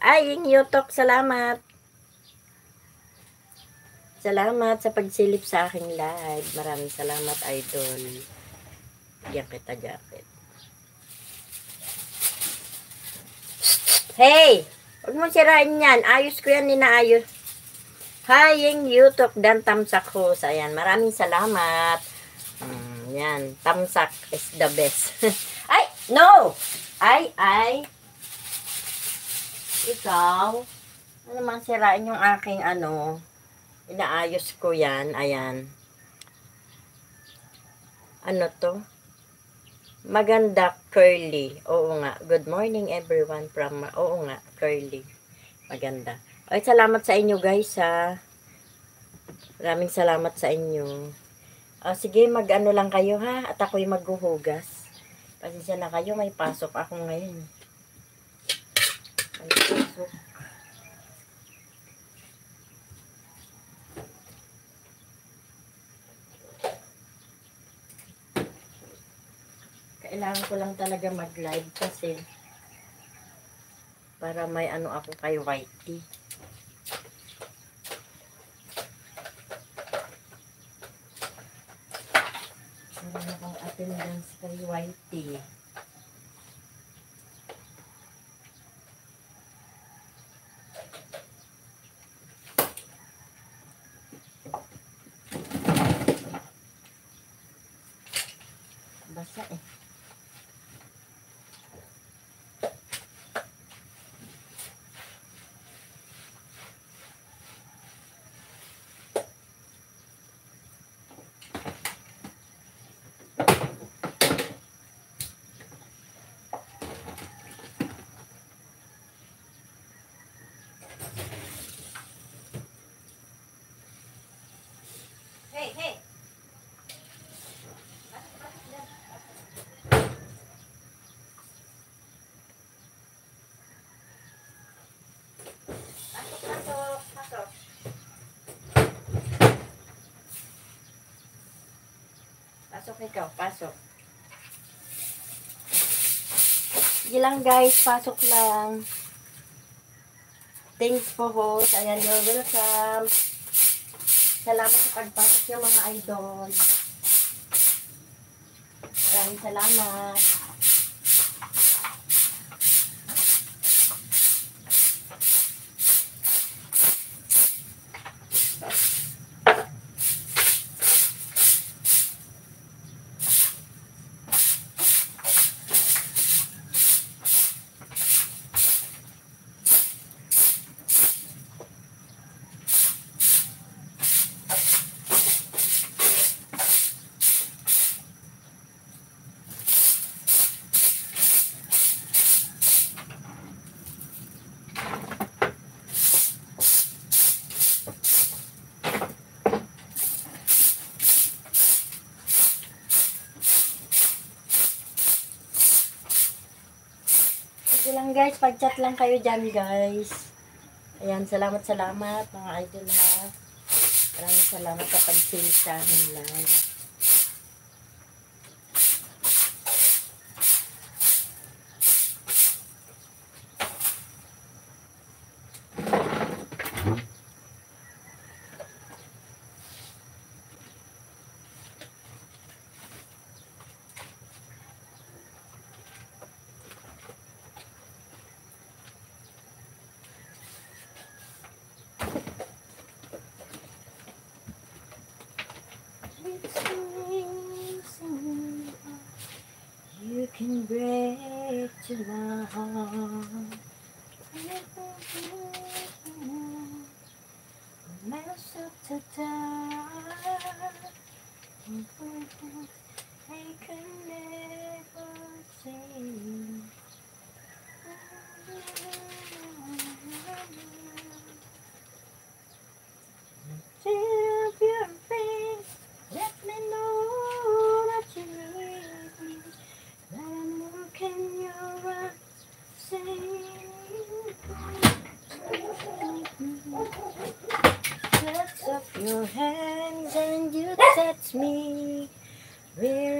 Ay, Yutok, salamat. Salamat sa pagsilip sa aking live. Maraming salamat, idol. Bigyan kita jacket. Hey! Huwag mo sirain yan. Ayos ko yan, ninaayos. Hi, yung Yutok dan tamsak ko. Ayan, maraming salamat. Yan, tamsak is the best. Ay, no! Ay. Ikaw, ano naman sirain yung aking ano, inaayos ko yan, ayan. Ano to? Maganda, curly. Oo nga, good morning everyone from, oo nga, curly. Maganda. Ay, salamat sa inyo guys ha. Maraming salamat sa inyo. Sige, mag-ano lang kayo ha, at ako'y maghuhugas. Pasensya na kayo, may pasok ako ngayon. May pasok. Kailangan ko lang talaga mag-live kasi para may ano ako kay Whitey. Meron akong attendance kay Whitey. Basa eh. Hey. Pasok. Pasok ikaw, pasok. Sige lang guys, pasok lang. Thanks po host. Ayan, you're welcome. Salamat sa pagpasok yung mga idol. Maraming salamat. Sige lang guys, pag-chat lang kayo dyan guys. Ayan, salamat mga idol ha. Maraming salamat sa pag-silip sa amin lang. You can break my heart. Mess up to die. I can never see. Till your face, let me know that you need me. Let me look in your eyes, say touch of your hands and you touch me. We're